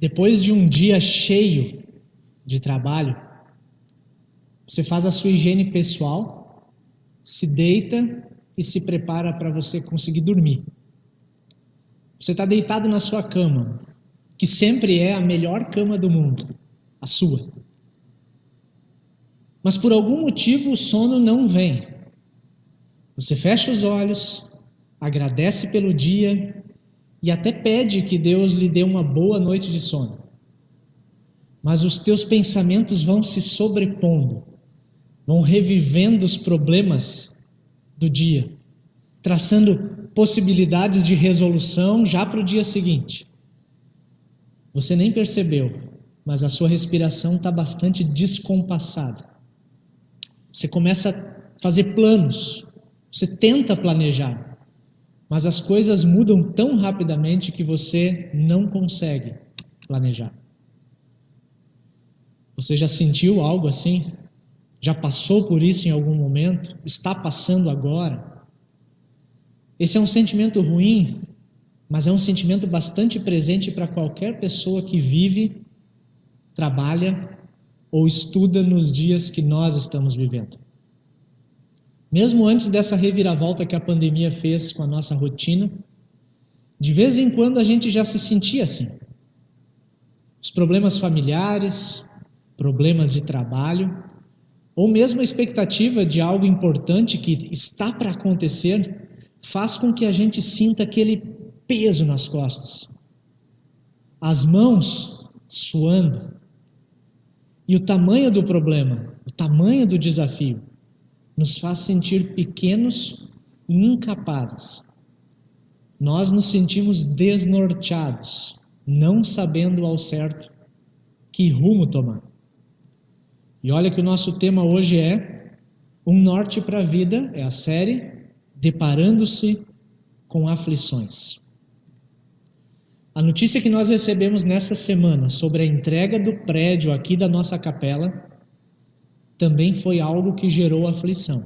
Depois de um dia cheio de trabalho, você faz a sua higiene pessoal, se deita e se prepara para você conseguir dormir. Você está deitado na sua cama, que sempre é a melhor cama do mundo, a sua. Mas por algum motivo o sono não vem. Você fecha os olhos, agradece pelo dia e até pede que Deus lhe dê uma boa noite de sono. Mas os teus pensamentos vão se sobrepondo, vão revivendo os problemas do dia, traçando possibilidades de resolução já para o dia seguinte. Você nem percebeu, mas a sua respiração está bastante descompassada. Você começa a fazer planos, você tenta planejar, mas as coisas mudam tão rapidamente que você não consegue planejar. Você já sentiu algo assim? Já passou por isso em algum momento? Está passando agora? Esse é um sentimento ruim, mas é um sentimento bastante presente para qualquer pessoa que vive, trabalha ou estuda nos dias que nós estamos vivendo. Mesmo antes dessa reviravolta que a pandemia fez com a nossa rotina, de vez em quando a gente já se sentia assim. Os problemas familiares, problemas de trabalho, ou mesmo a expectativa de algo importante que está para acontecer, faz com que a gente sinta aquele peso nas costas, as mãos suando, e o tamanho do problema, o tamanho do desafio, nos faz sentir pequenos e incapazes. Nós nos sentimos desnorteados, não sabendo ao certo que rumo tomar. E olha que o nosso tema hoje é Um Norte para a Vida, é a série Deparando-se com Aflições. A notícia que nós recebemos nessa semana sobre a entrega do prédio aqui da nossa capela também foi algo que gerou aflição.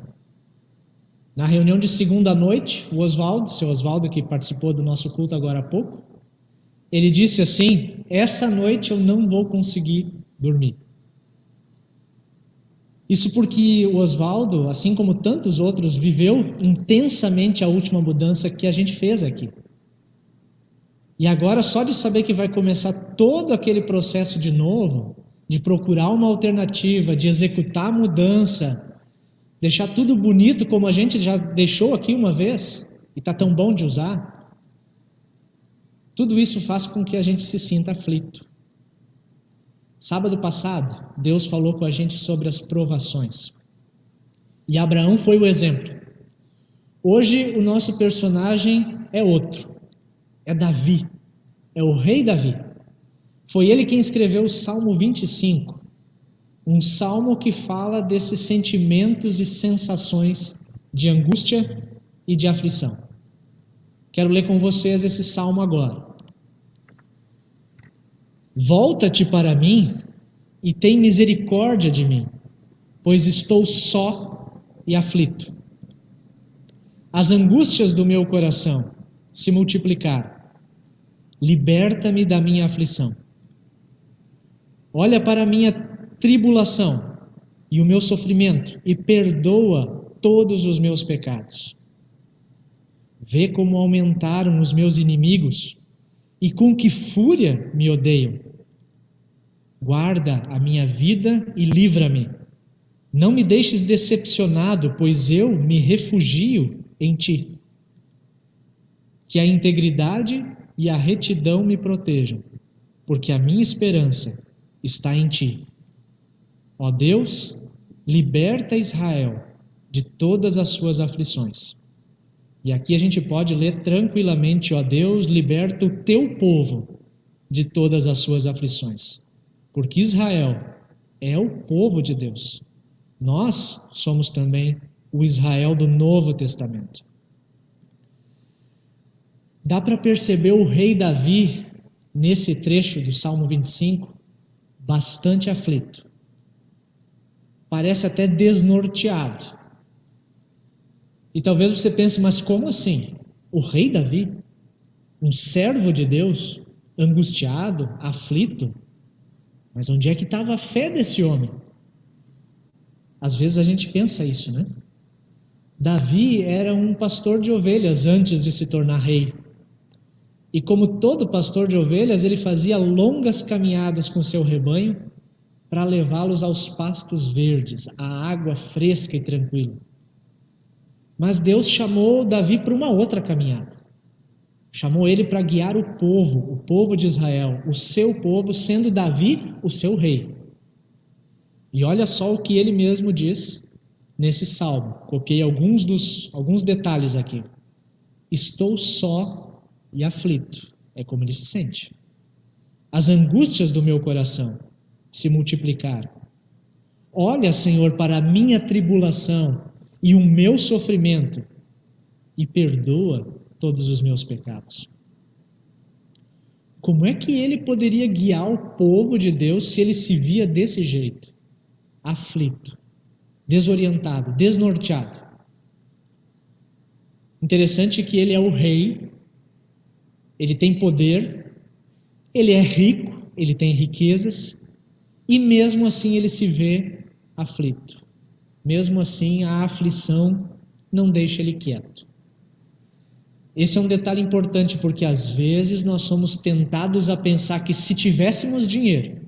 Na reunião de segunda noite, o Oswaldo, seu Oswaldo, que participou do nosso culto agora há pouco, ele disse assim: essa noite eu não vou conseguir dormir. Isso porque o Oswaldo, assim como tantos outros, viveu intensamente a última mudança que a gente fez aqui. E agora, só de saber que vai começar todo aquele processo de novo, de procurar uma alternativa, de executar a mudança, deixar tudo bonito como a gente já deixou aqui uma vez, e está tão bom de usar, tudo isso faz com que a gente se sinta aflito. Sábado passado, Deus falou com a gente sobre as provações. E Abraão foi o exemplo. Hoje o nosso personagem é outro. É Davi. É o rei Davi. Foi ele quem escreveu o Salmo 25. Um salmo que fala desses sentimentos e sensações de angústia e de aflição. Quero ler com vocês esse salmo agora. Volta-te para mim e tem misericórdia de mim, pois estou só e aflito. As angústias do meu coração se multiplicaram. Liberta-me da minha aflição. Olha para a minha tribulação e o meu sofrimento e perdoa todos os meus pecados. Vê como aumentaram os meus inimigos e com que fúria me odeiam. Guarda a minha vida e livra-me. Não me deixes decepcionado, pois eu me refugio em ti. Que a integridade e a retidão me protejam, porque a minha esperança está em ti. Ó Deus, liberta Israel de todas as suas aflições. E aqui a gente pode ler tranquilamente: ó Deus, liberta o teu povo de todas as suas aflições. Porque Israel é o povo de Deus. Nós somos também o Israel do Novo Testamento. Dá para perceber o rei Davi, nesse trecho do Salmo 25, bastante aflito. Parece até desnorteado. E talvez você pense, mas como assim? O rei Davi, um servo de Deus, angustiado, aflito. Mas onde é que estava a fé desse homem? Às vezes a gente pensa isso, né? Davi era um pastor de ovelhas antes de se tornar rei. E como todo pastor de ovelhas, ele fazia longas caminhadas com seu rebanho para levá-los aos pastos verdes, à água fresca e tranquila. Mas Deus chamou Davi para uma outra caminhada. Chamou ele para guiar o povo de Israel, o seu povo, sendo Davi o seu rei. E olha só o que ele mesmo diz nesse salmo. Copiei alguns detalhes aqui. Estou só e aflito. É como ele se sente. As angústias do meu coração se multiplicaram. Olha, Senhor, para a minha tribulação e o meu sofrimento e perdoa todos os meus pecados. Como é que ele poderia guiar o povo de Deus se ele se via desse jeito? Aflito, desorientado, desnorteado. Interessante que ele é o rei, ele tem poder, ele é rico, ele tem riquezas, e mesmo assim ele se vê aflito. Mesmo assim a aflição não deixa ele quieto. Esse é um detalhe importante porque às vezes nós somos tentados a pensar que se tivéssemos dinheiro,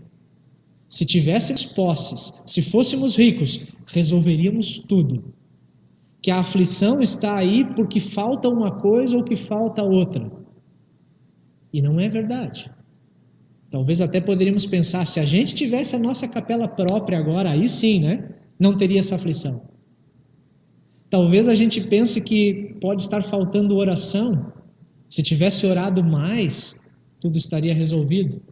se tivéssemos posses, se fôssemos ricos, resolveríamos tudo. Que a aflição está aí porque falta uma coisa ou que falta outra. E não é verdade. Talvez até poderíamos pensar, se a gente tivesse a nossa capela própria agora, aí sim, né? Não teria essa aflição. Talvez a gente pense que pode estar faltando oração. Se tivesse orado mais, tudo estaria resolvido.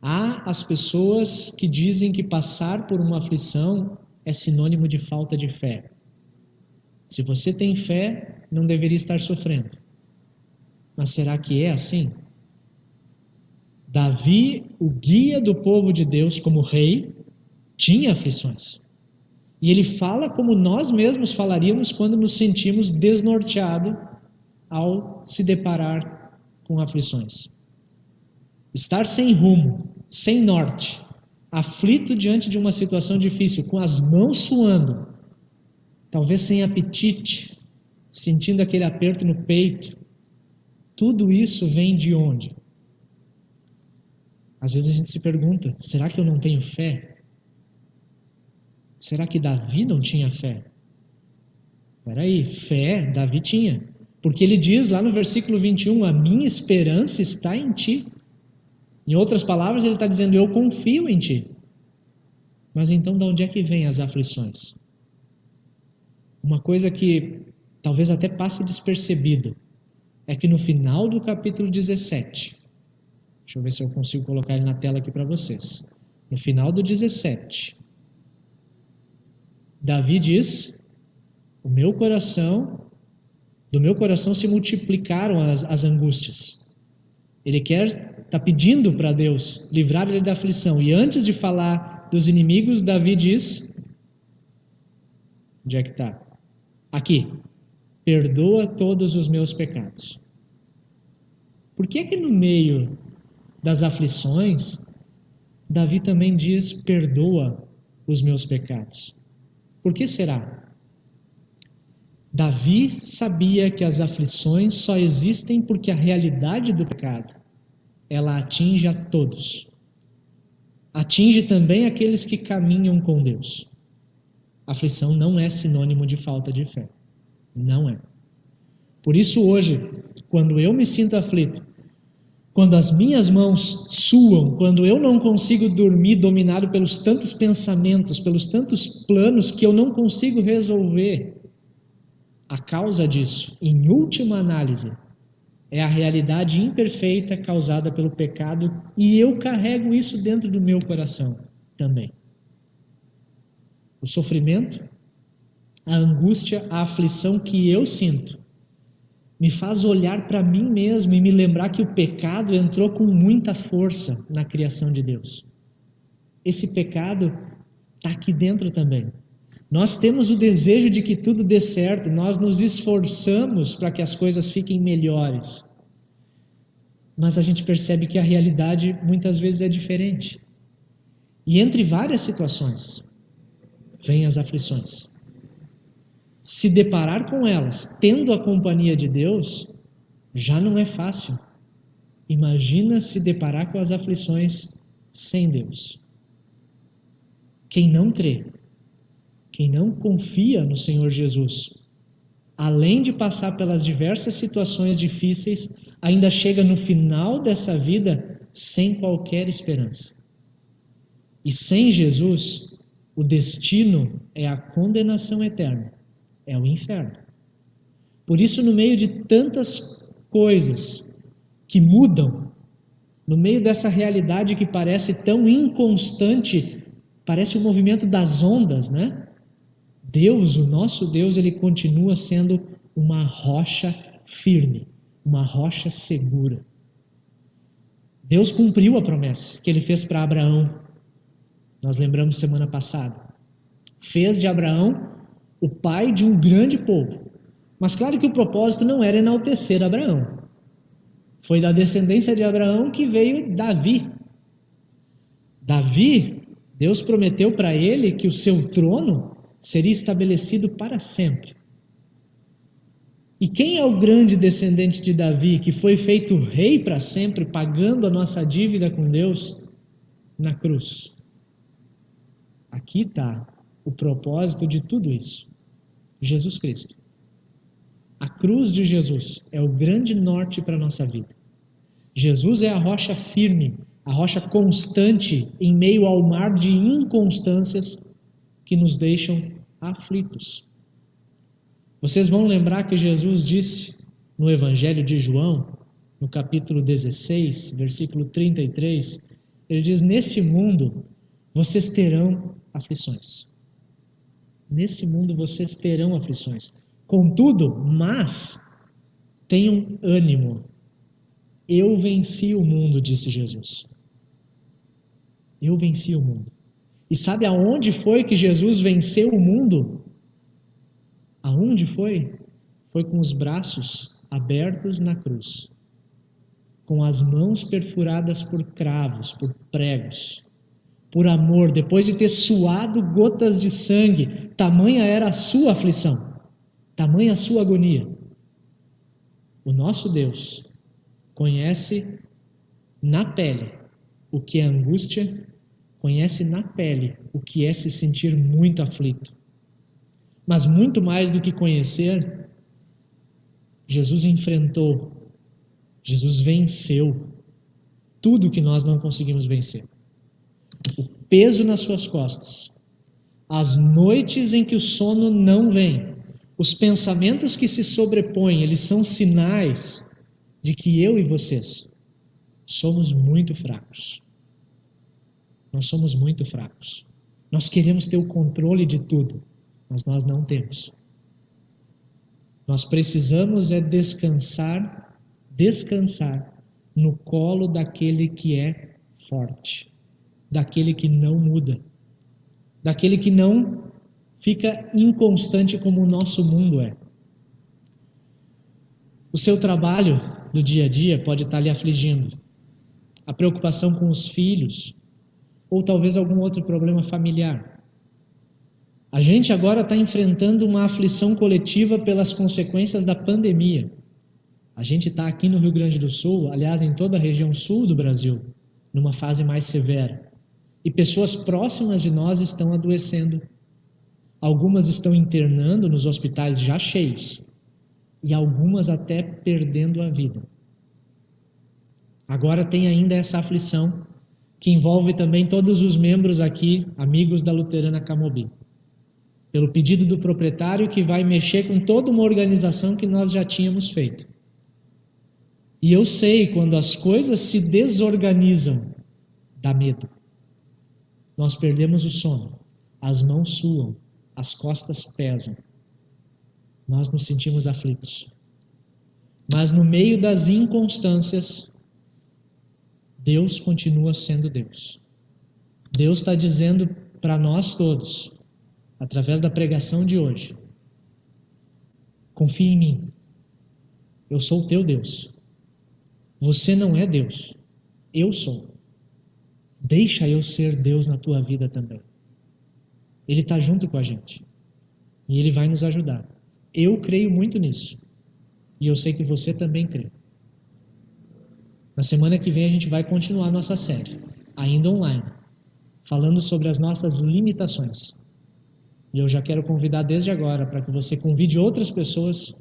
Há as pessoas que dizem que passar por uma aflição é sinônimo de falta de fé. Se você tem fé, não deveria estar sofrendo. Mas será que é assim? Davi, o guia do povo de Deus como rei, tinha aflições. E ele fala como nós mesmos falaríamos quando nos sentimos desnorteados ao se deparar com aflições. Estar sem rumo, sem norte, aflito diante de uma situação difícil, com as mãos suando, talvez sem apetite, sentindo aquele aperto no peito, tudo isso vem de onde? Às vezes a gente se pergunta, será que eu não tenho fé? Será que Davi não tinha fé? Peraí, fé Davi tinha. Porque ele diz lá no versículo 21, a minha esperança está em ti. Em outras palavras, ele está dizendo, eu confio em ti. Mas então, de onde é que vêm as aflições? Uma coisa que talvez até passe despercebido é que no final do capítulo 17, deixa eu ver se eu consigo colocar ele na tela aqui para vocês. No final do 17, Davi diz, do meu coração se multiplicaram as angústias. Ele está pedindo para Deus livrar ele da aflição. E antes de falar dos inimigos, Davi diz, onde é que está? Aqui, perdoa todos os meus pecados. Por que no meio das aflições, Davi também diz, perdoa os meus pecados? Por que será? Davi sabia que as aflições só existem porque a realidade do pecado, ela atinge a todos. Atinge também aqueles que caminham com Deus. Aflição não é sinônimo de falta de fé. Não é. Por isso hoje, quando eu me sinto aflito, quando as minhas mãos suam, quando eu não consigo dormir dominado pelos tantos pensamentos, pelos tantos planos que eu não consigo resolver, a causa disso, em última análise, é a realidade imperfeita causada pelo pecado e eu carrego isso dentro do meu coração também. O sofrimento, a angústia, a aflição que eu sinto me faz olhar para mim mesmo e me lembrar que o pecado entrou com muita força na criação de Deus. Esse pecado está aqui dentro também. Nós temos o desejo de que tudo dê certo, nós nos esforçamos para que as coisas fiquem melhores. mas a gente percebe que a realidade muitas vezes é diferente. E entre várias situações, vêm as aflições. Se deparar com elas, tendo a companhia de Deus, já não é fácil. Imagina se deparar com as aflições sem Deus. Quem não crê, quem não confia no Senhor Jesus, além de passar pelas diversas situações difíceis, ainda chega no final dessa vida sem qualquer esperança. E sem Jesus, o destino é a condenação eterna, é o inferno. Por isso, no meio de tantas coisas que mudam, no meio dessa realidade que parece tão inconstante, parece o movimento das ondas, né? Deus, o nosso Deus, ele continua sendo uma rocha firme, uma rocha segura. Deus cumpriu a promessa que ele fez para Abraão. Nós lembramos semana passada. Fez de Abraão o pai de um grande povo. Mas claro que o propósito não era enaltecer Abraão. Foi da descendência de Abraão que veio Davi. Davi, Deus prometeu para ele que o seu trono seria estabelecido para sempre. E quem é o grande descendente de Davi, que foi feito rei para sempre, pagando a nossa dívida com Deus? Na cruz. Aqui está o propósito de tudo isso. Jesus Cristo. A cruz de Jesus é o grande norte para a nossa vida. Jesus é a rocha firme, a rocha constante em meio ao mar de inconstâncias que nos deixam aflitos. Vocês vão lembrar que Jesus disse no Evangelho de João, no capítulo 16, versículo 33, ele diz: nesse mundo vocês terão aflições. Nesse mundo vocês terão aflições. Contudo, mas tenham ânimo. Eu venci o mundo, disse Jesus. Eu venci o mundo. E sabe aonde foi que Jesus venceu o mundo? Aonde foi? Foi com os braços abertos na cruz, com as mãos perfuradas por cravos, por pregos, por amor, depois de ter suado gotas de sangue. Tamanha era a sua aflição, tamanha a sua agonia. O nosso Deus conhece na pele o que é angústia, conhece na pele o que é se sentir muito aflito. Mas muito mais do que conhecer, Jesus enfrentou, Jesus venceu tudo que nós não conseguimos vencer. O peso nas suas costas, as noites em que o sono não vem, os pensamentos que se sobrepõem, eles são sinais de que eu e vocês somos muito fracos. Nós somos muito fracos. Nós queremos ter o controle de tudo, mas nós não temos. Nós precisamos é descansar no colo daquele que é forte, daquele que não muda, daquele que não fica inconstante como o nosso mundo é. O seu trabalho do dia a dia pode estar lhe afligindo, a preocupação com os filhos, ou talvez algum outro problema familiar. A gente agora está enfrentando uma aflição coletiva pelas consequências da pandemia. A gente está aqui no Rio Grande do Sul, aliás, em toda a região sul do Brasil, numa fase mais severa. E pessoas próximas de nós estão adoecendo. Algumas estão internando nos hospitais já cheios. E algumas até perdendo a vida. Agora tem ainda essa aflição, que envolve também todos os membros aqui, amigos da Luterana Camobi. Pelo pedido do proprietário, que vai mexer com toda uma organização que nós já tínhamos feito. E eu sei, quando as coisas se desorganizam, dá medo. Nós perdemos o sono, as mãos suam, as costas pesam. Nós nos sentimos aflitos. Mas no meio das inconstâncias, Deus continua sendo Deus. Deus está dizendo para nós todos, através da pregação de hoje: confia em mim, eu sou o teu Deus. Você não é Deus. Eu sou. Deixa eu ser Deus na tua vida também. Ele está junto com a gente. E Ele vai nos ajudar. Eu creio muito nisso. E eu sei que você também crê. Na semana que vem a gente vai continuar nossa série, ainda online, falando sobre as nossas limitações. E eu já quero convidar desde agora para que você convide outras pessoas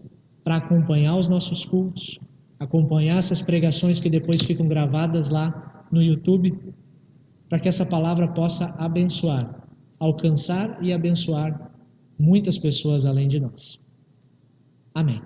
para acompanhar os nossos cultos, acompanhar essas pregações que depois ficam gravadas lá no YouTube, para que essa palavra possa abençoar, alcançar e abençoar muitas pessoas além de nós. Amém.